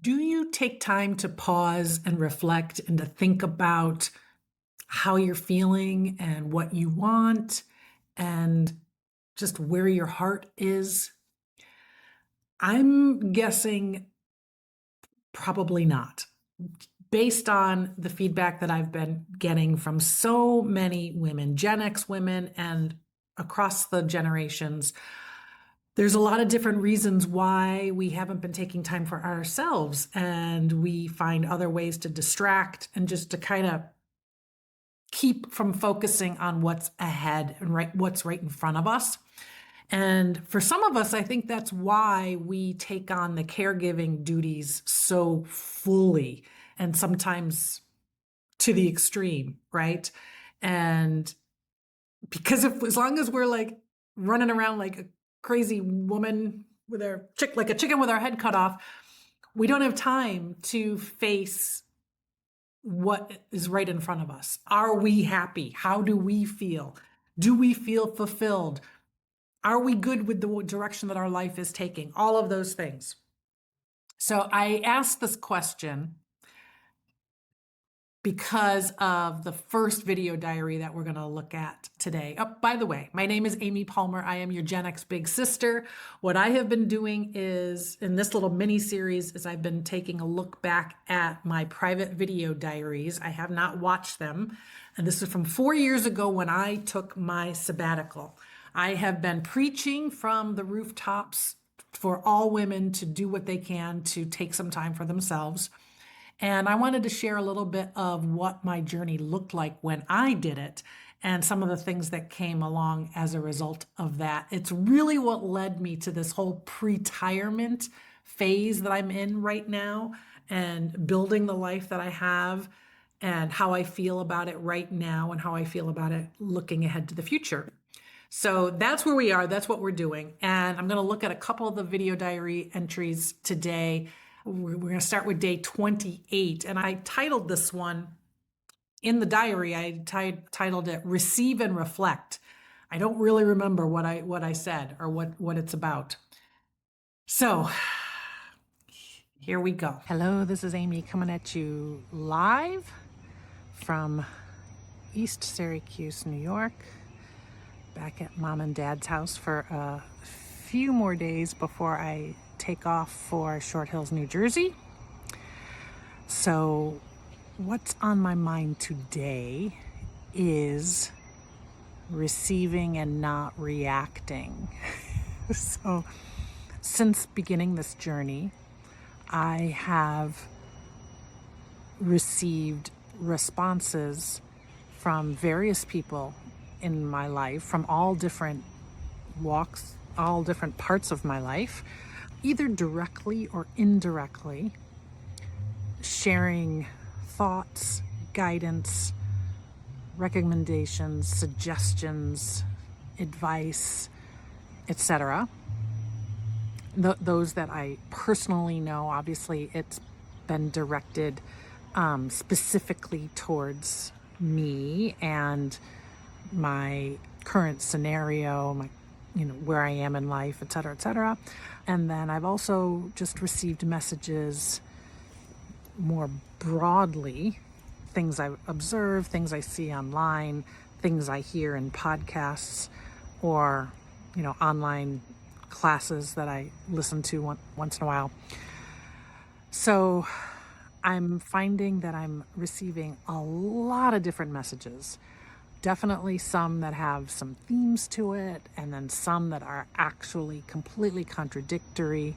Do you take time to pause and reflect and to think about how you're feeling and what you want and just where your heart is? I'm guessing probably not. Based on the feedback that I've been getting from so many women, Gen X women, and across the generations, there's a lot of different reasons why we haven't been taking time for ourselves, and we find other ways to distract and just to kind of keep from focusing on what's ahead and what's right in front of us. And for some of us, I think that's why we take on the caregiving duties so fully and sometimes to the extreme, right? And because if as long as we're like running around like a crazy woman with like a chicken with our head cut off, we don't have time to face what is right in front of us. Are we happy? How do we feel? Do we feel fulfilled? Are we good with the direction that our life is taking? All of those things. So I asked this question because of the first video diary that we're going to look at today. Oh, by the way, my name is Amy Palmer. I am your Gen X big sister. What I have been doing is, in this little mini series, is I've been taking a look back at my private video diaries. I have not watched them. And this is from 4 years ago when I took my sabbatical. I have been preaching from the rooftops for all women to do what they can to take some time for themselves. And I wanted to share a little bit of what my journey looked like when I did it and some of the things that came along as a result of that. It's really what led me to this whole pretirement phase that I'm in right now and building the life that I have and how I feel about it right now and how I feel about it looking ahead to the future. So that's where we are. That's what we're doing. And I'm going to look at a couple of the video diary entries today. We're going to start with day 28. And I titled this one in the diary, I titled it Receive and Reflect. I don't really remember what I said or what it's about. So here we go. Hello, this is Amy coming at you live from East Syracuse, New York. Back at mom and dad's house for a few more days before I take off for Short Hills, New Jersey. So what's on my mind today is receiving and not reacting. So since beginning this journey, I have received responses from various people in my life, from all different walks, all different parts of my life, either directly or indirectly, sharing thoughts, guidance, recommendations, suggestions, advice, etc. Those that I personally know, obviously it's been directed specifically towards me and my current scenario, where I am in life, et cetera, et cetera. And then I've also just received messages more broadly, things I observe, things I see online, things I hear in podcasts or, online classes that I listen to once in a while. So I'm finding that I'm receiving a lot of different messages. Definitely some that have some themes to it, and then some that are actually completely contradictory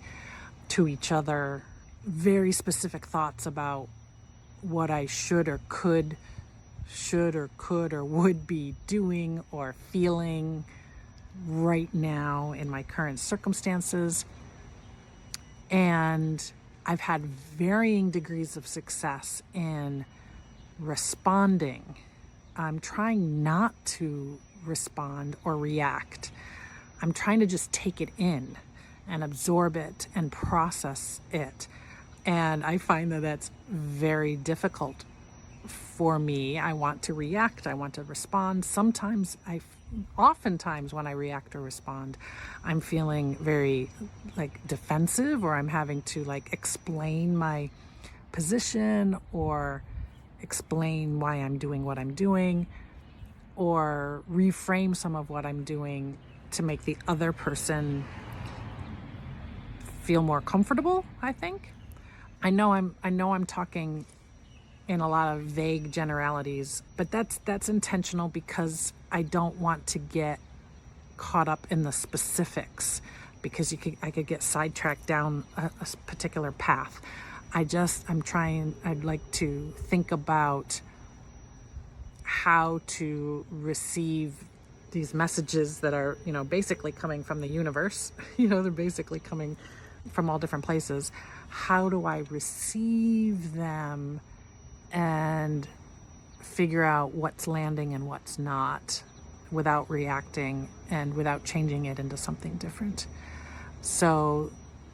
to each other. Very specific thoughts about what I should or could or would be doing or feeling right now in my current circumstances. And I've had varying degrees of success in responding. I'm trying not to respond or react. I'm trying to just take it in and absorb it and process it. And I find that that's very difficult for me. I want to react. I want to respond. Sometimes I oftentimes when I react or respond, I'm feeling very like defensive, or I'm having to like explain my position or explain why I'm doing what I'm doing, or reframe some of what I'm doing to make the other person feel more comfortable, I think. I know I'm talking in a lot of vague generalities, but that's intentional because I don't want to get caught up in the specifics, because I could get sidetracked down a particular path. I'd like to think about how to receive these messages that are, basically coming from the universe. They're basically coming from all different places. How do I receive them and figure out what's landing and what's not without reacting and without changing it into something different? So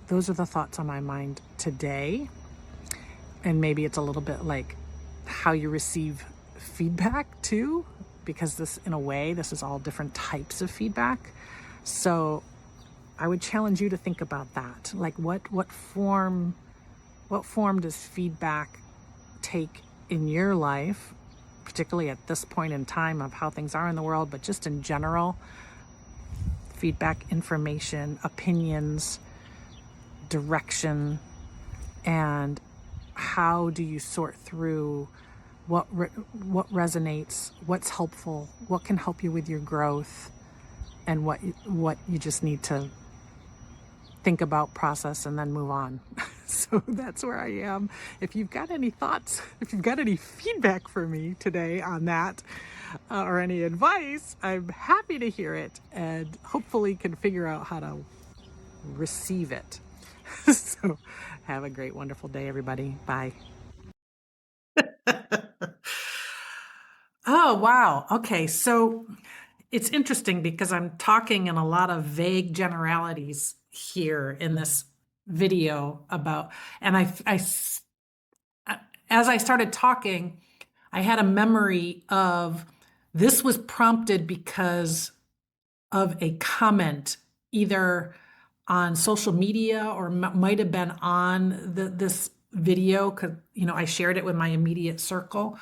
those are the thoughts on my mind today. And maybe it's a little bit like how you receive feedback too, because this is all different types of feedback. So I would challenge you to think about that. Like what form does feedback take in your life, particularly at this point in time of how things are in the world, but just in general? Feedback, information, opinions, direction, and how do you sort through what resonates, what's helpful, what can help you with your growth, and what you just need to think about, process, and then move on. So that's where I am. If you've got any thoughts, if you've got any feedback for me today on that, or any advice, I'm happy to hear it, and hopefully can figure out how to receive it. So have a great, wonderful day, everybody. Bye. Oh, wow. Okay. So it's interesting because I'm talking in a lot of vague generalities here in this video about, and as I started talking, I had a memory of this was prompted because of a comment either on social media or might have been on this video, because I shared it with my immediate circle.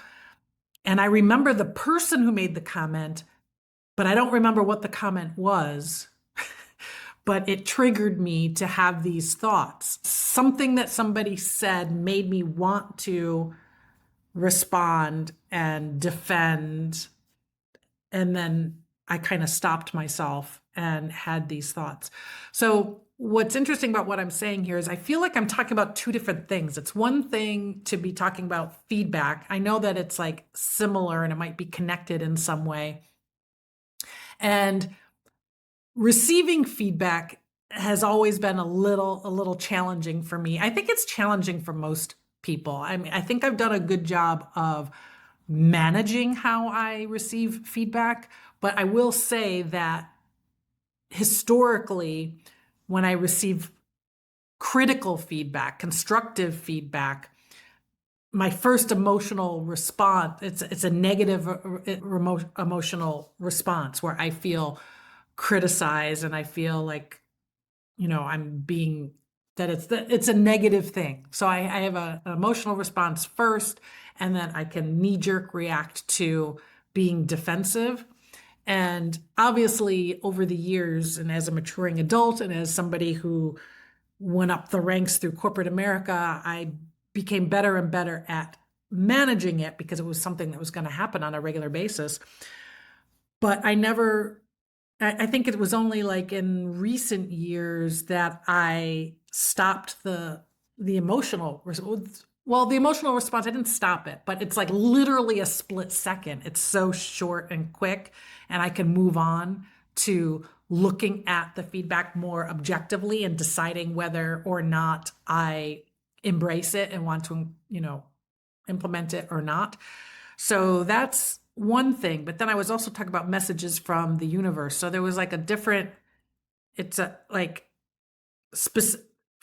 And I remember the person who made the comment, but I don't remember what the comment was. But it triggered me to have these thoughts. Something that somebody said made me want to respond and defend. And then I kind of stopped myself and had these thoughts. So what's interesting about what I'm saying here is I feel like I'm talking about two different things. It's one thing to be talking about feedback. I know that it's like similar and it might be connected in some way. And receiving feedback has always been a little challenging for me. I think it's challenging for most people. I mean, I think I've done a good job of managing how I receive feedback, but I will say that historically, when I receive critical feedback, constructive feedback, my first emotional response, it's a negative emotional response where I feel criticized and I feel like, I'm being, that it's a negative thing. So I have an emotional response first, and then I can knee-jerk react to being defensive. And obviously over the years, and as a maturing adult and as somebody who went up the ranks through corporate America, I became better and better at managing it because it was something that was going to happen on a regular basis. But I think it was only like in recent years that I stopped the emotional, the emotional response. I didn't stop it, but it's like literally a split second. It's so short and quick, and I can move on to looking at the feedback more objectively and deciding whether or not I embrace it and want to, implement it or not. So that's one thing. But then I was also talking about messages from the universe. So there was like it's a like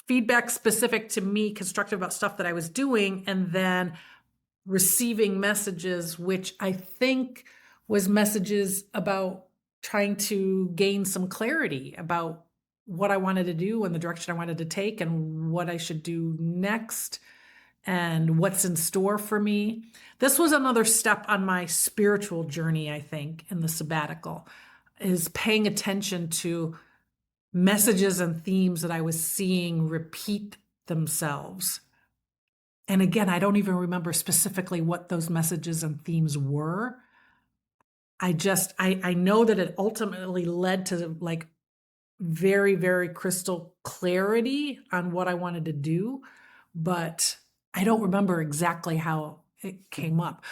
feedback specific to me, constructive about stuff that I was doing, and then receiving messages, which I think was messages about trying to gain some clarity about what I wanted to do and the direction I wanted to take and what I should do next and what's in store for me. This was another step on my spiritual journey, I think, in the sabbatical, is paying attention to messages and themes that I was seeing repeat themselves. And again, I don't even remember specifically what those messages and themes were. I know that it ultimately led to like very, very crystal clarity on what I wanted to do, but I don't remember exactly how it came up.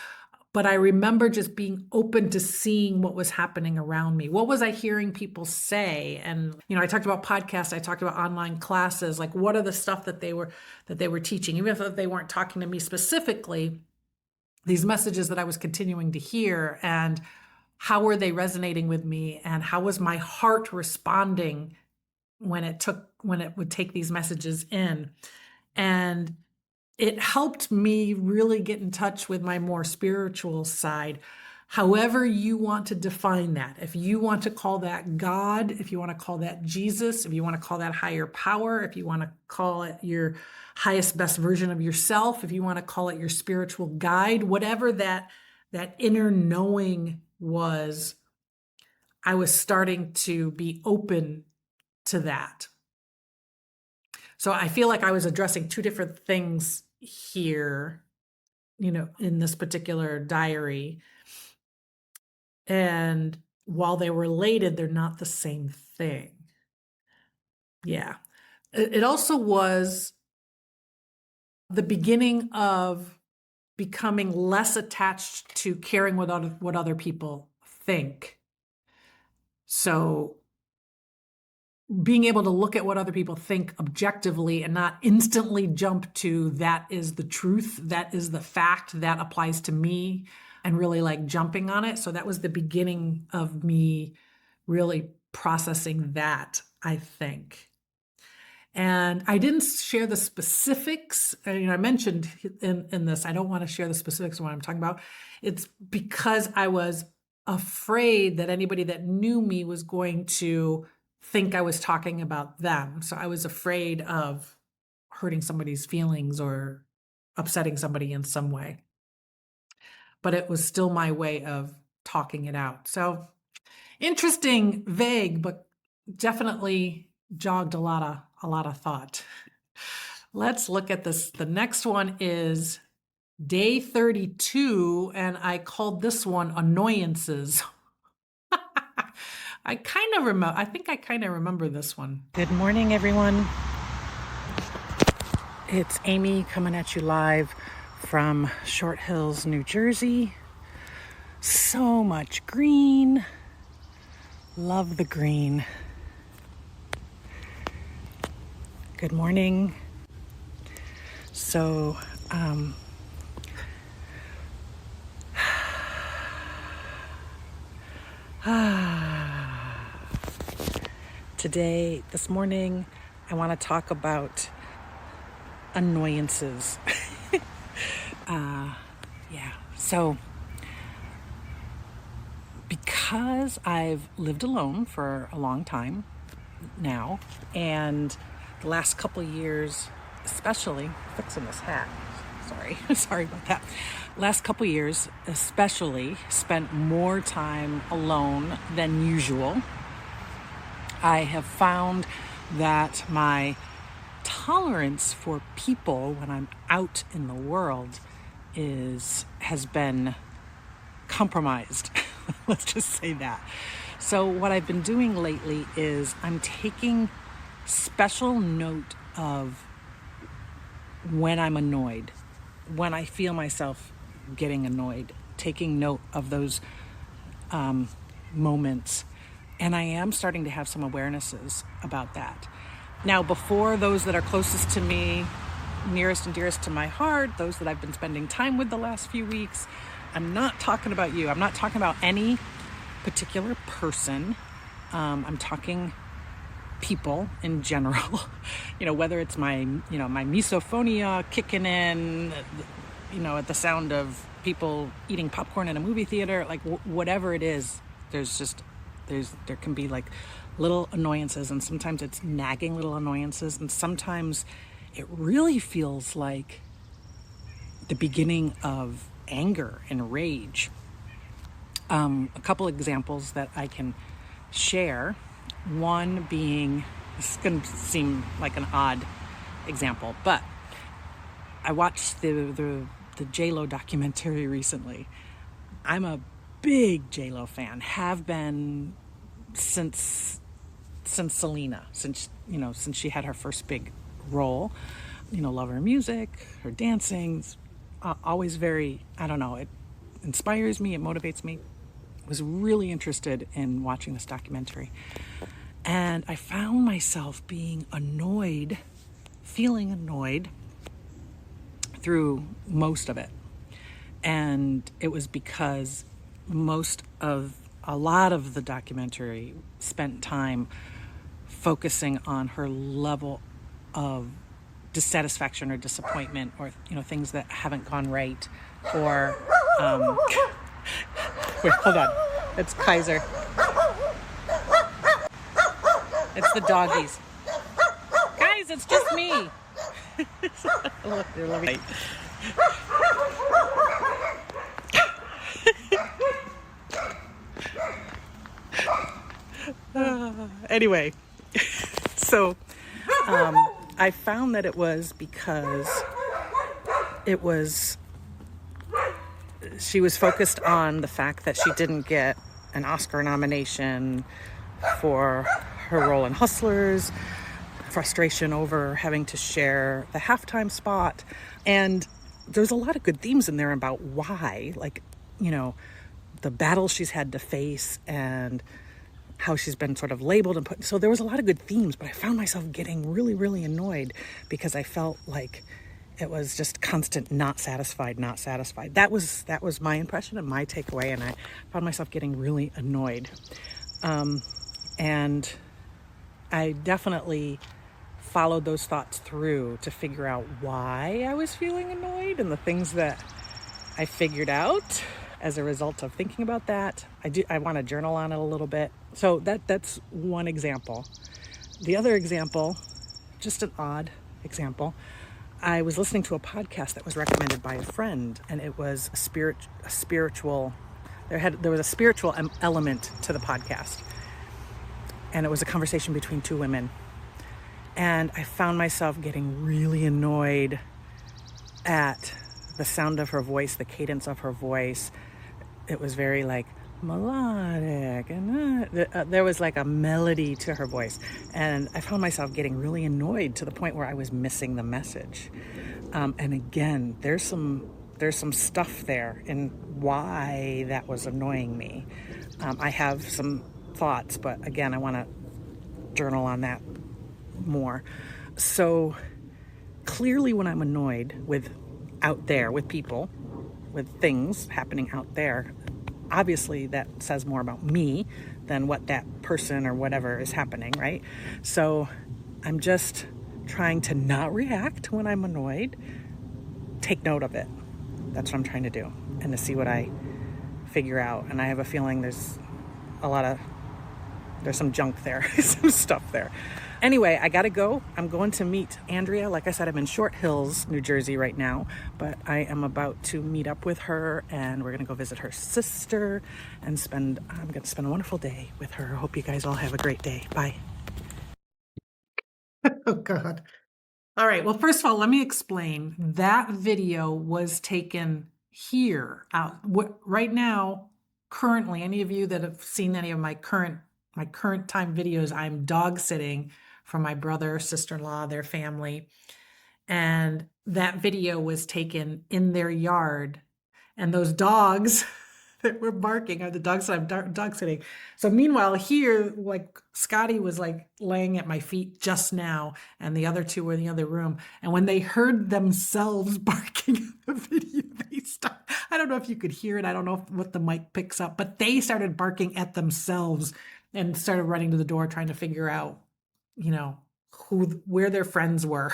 But I remember just being open to seeing what was happening around me. What was I hearing people say? And, I talked about podcasts, I talked about online classes, like what are the stuff that they were teaching, even if they weren't talking to me specifically, these messages that I was continuing to hear, and how were they resonating with me, and how was my heart responding when it would take these messages in. And it helped me really get in touch with my more spiritual side, however you want to define that. If you want to call that God, if you want to call that Jesus, if you want to call that higher power, if you want to call it your highest, best version of yourself, if you want to call it your spiritual guide, whatever that inner knowing was, I was starting to be open to that. So I feel like I was addressing two different things here, in this particular diary. And while they're related, they're not the same thing. Yeah. It also was the beginning of becoming less attached to caring what other people think. So being able to look at what other people think objectively and not instantly jump to that is the truth, that is the fact, that applies to me, and really like jumping on it. So that was the beginning of me really processing that, I think. And I didn't share the specifics. I mentioned in this, I don't want to share the specifics of what I'm talking about. It's because I was afraid that anybody that knew me was going to think I was talking about them. So I was afraid of hurting somebody's feelings or upsetting somebody in some way. But it was still my way of talking it out. So interesting, vague, but definitely jogged a lot of thought. Let's look at this. The next one is day 32, and I called this one annoyances. I think I kind of remember this one. Good morning, everyone. It's Amy coming at you live from Short Hills, New Jersey. So much green. Love the green. Good morning. So, this morning, I want to talk about annoyances. So because I've lived alone for a long time now, and the last couple of years, especially fixing this hat. Sorry about that. Last couple of years, especially, spent more time alone than usual. I have found that my tolerance for people when I'm out in the world has been compromised. Let's just say that. So what I've been doing lately is I'm taking special note of when I'm annoyed, when I feel myself getting annoyed, taking note of those moments. And I am starting to have some awarenesses about that. Now, before, those that are closest to me, nearest and dearest to my heart, those that I've been spending time with the last few weeks, I'm not talking about you. I'm not talking about any particular person. I'm talking people in general. Whether it's my misophonia kicking in, at the sound of people eating popcorn in a movie theater, like whatever it is, there's There can be like little annoyances, and sometimes it's nagging little annoyances, and sometimes it really feels like the beginning of anger and rage. A couple examples that I can share. One being, this is going to seem like an odd example, but I watched the J-Lo documentary recently. I'm a big J-Lo fan, have been since Selena, since she had her first big role. Love her music, her dancing, always very, I don't know, it inspires me, it motivates me. Was really interested in watching this documentary. And I found myself being annoyed, feeling annoyed through most of it. And it was because a lot of the documentary spent time focusing on her level of dissatisfaction or disappointment, or things that haven't gone right, or wait, hold on, it's Kaiser, it's the doggies, guys, it's just me. Look, they're loving it. Anyway, so I found that it was because she was focused on the fact that she didn't get an Oscar nomination for her role in Hustlers, frustration over having to share the halftime spot. And there's a lot of good themes in there about why, like, the battle she's had to face and how she's been sort of labeled and put. So there was a lot of good themes, but I found myself getting really, really annoyed because I felt like it was just constant not satisfied. That was my impression and my takeaway, and I found myself getting really annoyed. And I definitely followed those thoughts through to figure out why I was feeling annoyed, and the things that I figured out as a result of thinking about that. I want to journal on it a little bit. So that's one example. The other example, just an odd example, I was listening to a podcast that was recommended by a friend, and it was a spiritual. There was a spiritual element to the podcast, and it was a conversation between two women. And I found myself getting really annoyed at the sound of her voice, the cadence of her voice. It was very like melodic, and there was like a melody to her voice. And I found myself getting really annoyed to the point where I was missing the message. And again, there's some stuff there in why that was annoying me. I have some thoughts, but again, I want to journal on that more. So clearly when I'm annoyed with out there, with people, with things happening out there, obviously that says more about me than what that person or whatever is happening, right? So I'm just trying to not react when I'm annoyed, take note of it. That's what I'm trying to do, and to see what I figure out. And I have a feeling there's some junk there, some stuff there. Anyway, I gotta go. I'm going to meet Andrea. Like I said, I'm in Short Hills, New Jersey right now, but I am about to meet up with her, and we're gonna go visit her sister and I'm gonna spend a wonderful day with her. Hope you guys all have a great day. Bye. Oh, God. All right. Well, first of all, let me explain. That video was taken here out right now. Currently, any of you that have seen any of my current time videos, I'm dog sitting for my brother, sister-in-law, their family. And that video was taken in their yard. And those dogs that were barking are the dogs that I'm dog sitting. So meanwhile, here, like Scotty was like laying at my feet just now, and the other two were in the other room. And when they heard themselves barking in the video, they started. I don't know if you could hear it. I don't know what the mic picks up, but they started barking at themselves and started running to the door, trying to figure out, where their friends were.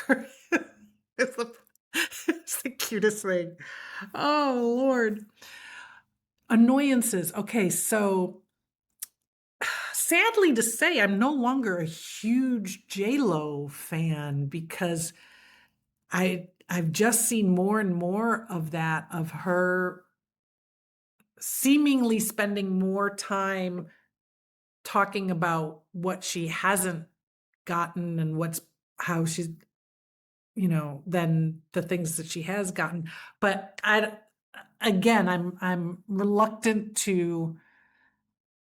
It's the cutest thing. Oh, Lord. Annoyances. Okay, so sadly to say, I'm no longer a huge J-Lo fan because I've just seen more and more of that, of her seemingly spending more time talking about what she hasn't gotten and how she's, than the things that she has gotten. But again, I'm reluctant to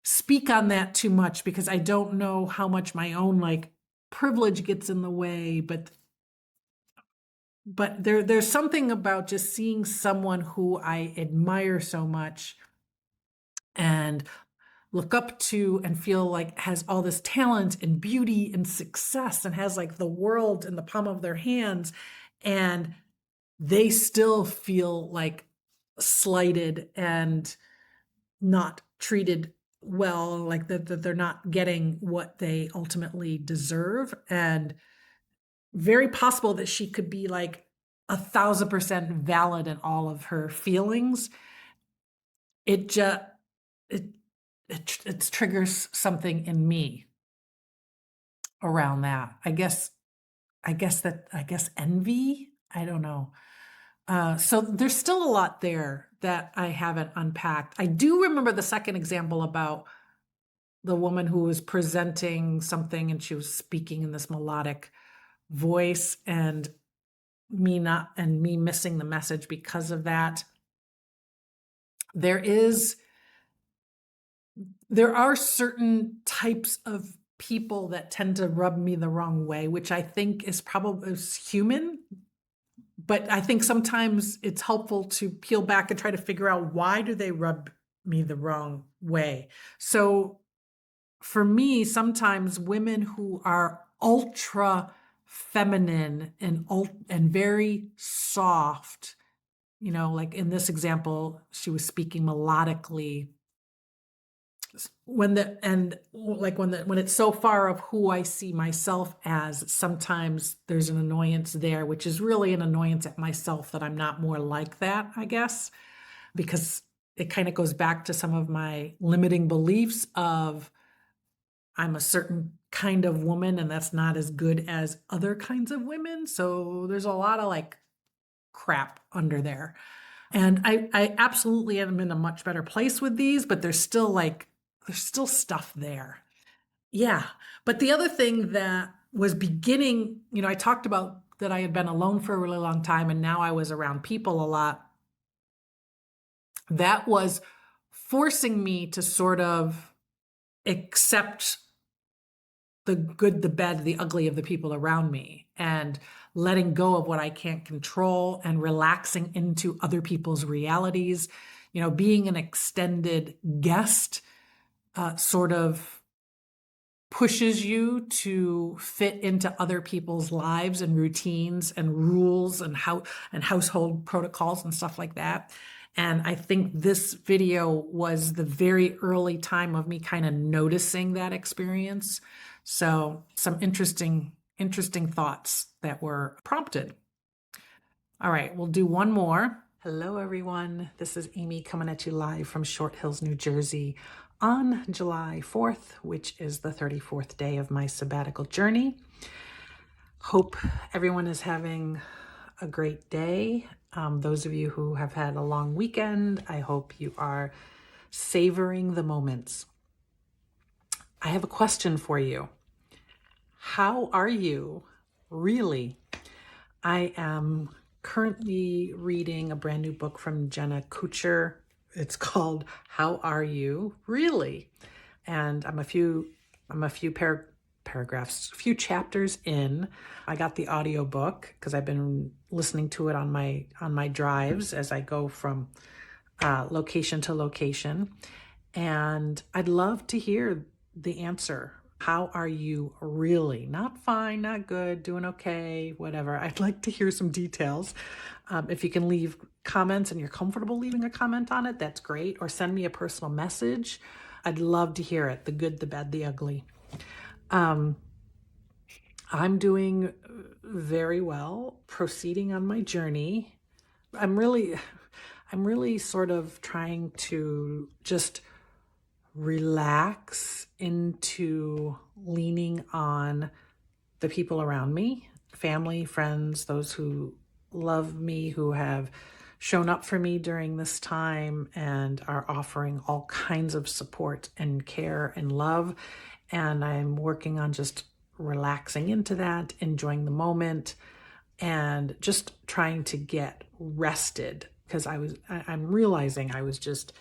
speak on that too much because I don't know how much my own like privilege gets in the way, but there's something about just seeing someone who I admire so much and look up to and feel like has all this talent and beauty and success and has like the world in the palm of their hands, and they still feel like slighted and not treated well, like that they're not getting what they ultimately deserve. And very possible that she could be like 1,000% valid in all of her feelings. It just it it triggers something in me around that. I guess envy. I don't know. So there's still a lot there that I haven't unpacked. I do remember the second example about the woman who was presenting something and she was speaking in this melodic voice, and me missing the message because of that. There are certain types of people that tend to rub me the wrong way, which I think is probably human. But I think sometimes it's helpful to peel back and try to figure out, why do they rub me the wrong way? So for me, sometimes women who are ultra feminine and very soft, like in this example, she was speaking melodically, when it's so far of who I see myself as, sometimes there's an annoyance there, which is really an annoyance at myself that I'm not more like that, I guess, because it kind of goes back to some of my limiting beliefs of I'm a certain kind of woman and that's not as good as other kinds of women. So there's a lot of like crap under there. And I absolutely am in a much better place with these, but there's still stuff there. Yeah. But the other thing that was beginning, I talked about that I had been alone for a really long time and now I was around people a lot. That was forcing me to sort of accept the good, the bad, the ugly of the people around me, and letting go of what I can't control and relaxing into other people's realities. Being an extended guest sort of pushes you to fit into other people's lives and routines and rules and household protocols and stuff like that. And I think this video was the very early time of me kind of noticing that experience. So some interesting thoughts that were prompted. All right, we'll do one more. Hello, everyone. This is Amy coming at you live from Short Hills, New Jersey on July 4th, which is the 34th day of my sabbatical journey. Hope everyone is having a great day. Those of you who have had a long weekend, I hope you are savoring the moments. I have a question for you. How are you really? I am currently reading a brand new book from Jenna Kutcher. It's called How Are You Really? And I'm a few paragraphs, a few chapters in. I got the audiobook because I've been listening to it on my drives as I go from location to location. And I'd love to hear the answer. How are you really? Not fine, not good, doing okay, whatever. I'd like to hear some details. If you can leave comments and you're comfortable leaving a comment on it, that's great. Or send me a personal message. I'd love to hear it. The good, the bad, the ugly. I'm doing very well, proceeding on my journey. I'm really sort of trying to just relax into leaning on the people around me, family, friends, those who love me, who have shown up for me during this time and are offering all kinds of support and care and love. And I'm working on just relaxing into that, enjoying the moment, and just trying to get rested, because I'm realizing I was just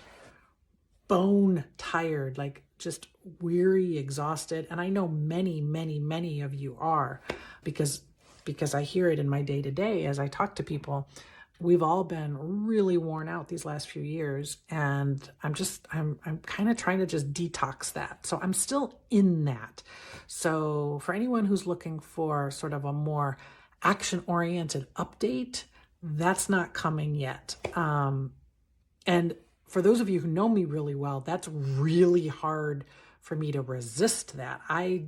bone tired, like just weary, exhausted. And I know many, many, many of you are, because I hear it in my day to day as I talk to people. We've all been really worn out these last few years, and I'm kind of trying to just detox that. So I'm still in that. So for anyone who's looking for sort of a more action-oriented update, that's not coming yet. And for those of you who know me really well, that's really hard for me to resist that. I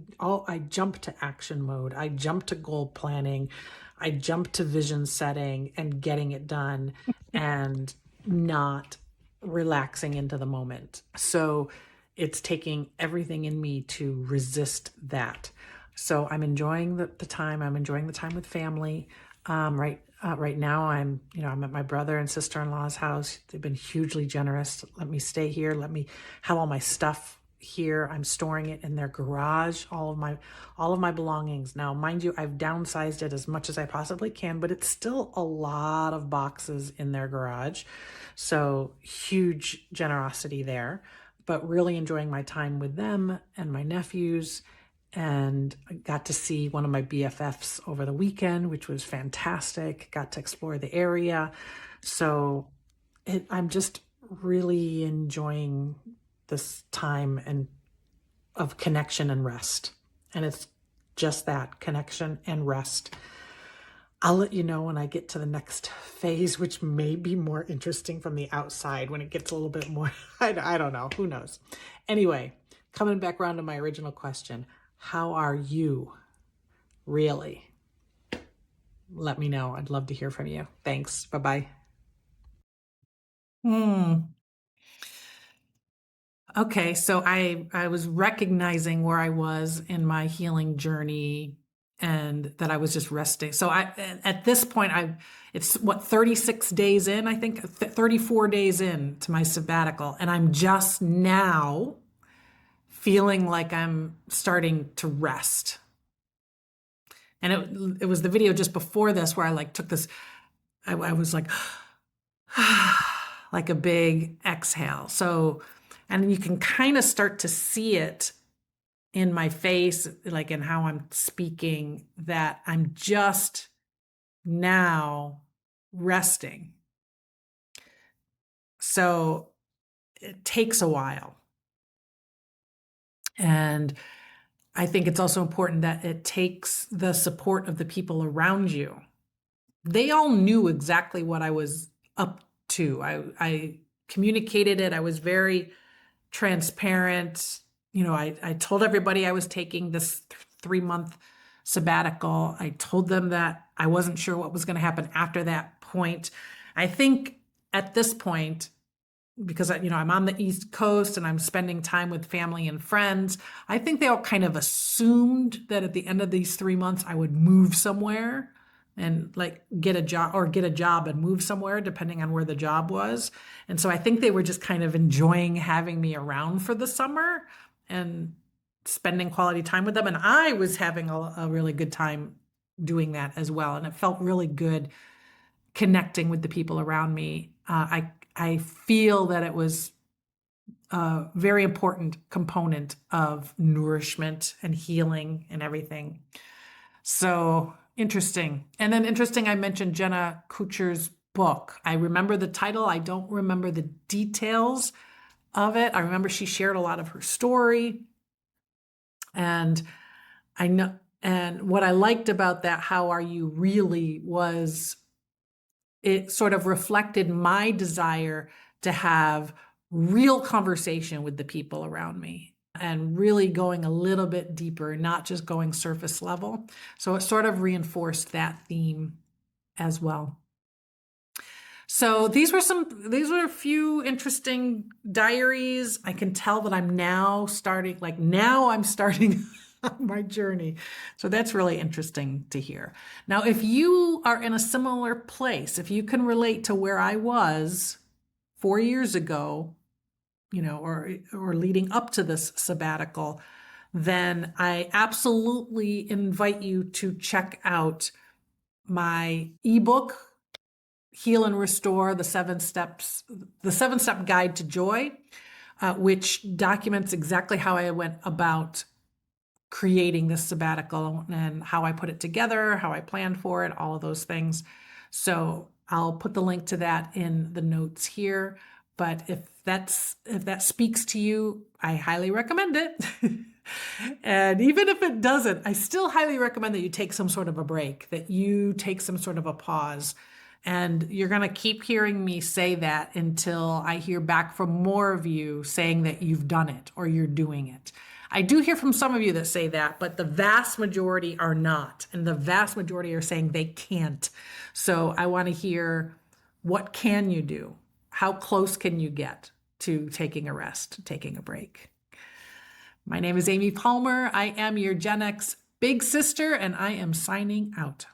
jump to action mode. I jump to goal planning. I jump to vision setting and getting it done and not relaxing into the moment. So it's taking everything in me to resist that. So I'm enjoying the time. I'm enjoying the time with family. Right now I'm at my brother and sister-in-law's house. They've been hugely generous. Let me stay here. Let me have all my stuff here. I'm storing it in their garage, all of my belongings. Now, mind you, I've downsized it as much as I possibly can, but it's still a lot of boxes in their garage. So huge generosity there, but really enjoying my time with them and my nephews. And I got to see one of my BFFs over the weekend, which was fantastic. Got to explore the area. So I'm just really enjoying this time and of connection and rest. And it's just that, connection and rest. I'll let you know when I get to the next phase, which may be more interesting from the outside when it gets a little bit more, I don't know, who knows. Anyway, coming back around to my original question, how are you really? Let me know. I'd love to hear from you. Thanks. Bye-bye. Okay, so I was recognizing where I was in my healing journey and that I was just resting. So at this point it's what, 36 days in, I think 34 days in to my sabbatical, and I'm just now feeling like I'm starting to rest. And it was the video just before this where I took this, I was like like a big exhale. So, and you can kind of start to see it in my face, like in how I'm speaking, that I'm just now resting. So it takes a while. And I think it's also important that it takes the support of the people around you. They all knew exactly what I was up to. I communicated it. I was very transparent. I told everybody I was taking this 3-month sabbatical. I told them that I wasn't sure what was going to happen after that point. I think at this point, because I'm on the East Coast and I'm spending time with family and friends, I think they all kind of assumed that at the end of these 3 months I would move somewhere and get a job and move somewhere, depending on where the job was. And so I think they were just kind of enjoying having me around for the summer and spending quality time with them. And I was having a really good time doing that as well. And it felt really good connecting with the people around me. I feel that it was a very important component of nourishment and healing and everything. So interesting. And then interesting, I mentioned Jenna Kutcher's book. I remember the title. I don't remember the details of it. I remember she shared a lot of her story. And I know, and what I liked about that, how are you really, was it sort of reflected my desire to have real conversation with the people around me and really going a little bit deeper, not just going surface level. So it sort of reinforced that theme as well. So these were a few interesting diaries. I can tell that I'm now starting, on my journey. So that's really interesting to hear. Now, if you are in a similar place, if you can relate to where I was 4 years ago, or leading up to this sabbatical, then I absolutely invite you to check out my ebook, Heal and Restore, the 7-step guide to joy, which documents exactly how I went about creating this sabbatical and how I put it together, how I planned for it, all of those things. So I'll put the link to that in the notes here. But if that speaks to you, I highly recommend it. And even if it doesn't, I still highly recommend that you take some sort of a break, that you take some sort of a pause. And you're going to keep hearing me say that until I hear back from more of you saying that you've done it or you're doing it. I do hear from some of you that say that, but the vast majority are not. And the vast majority are saying they can't. So I want to hear, what can you do? How close can you get to taking a rest, taking a break? My name is Amy Palmer. I am your Gen X big sister, and I am signing out.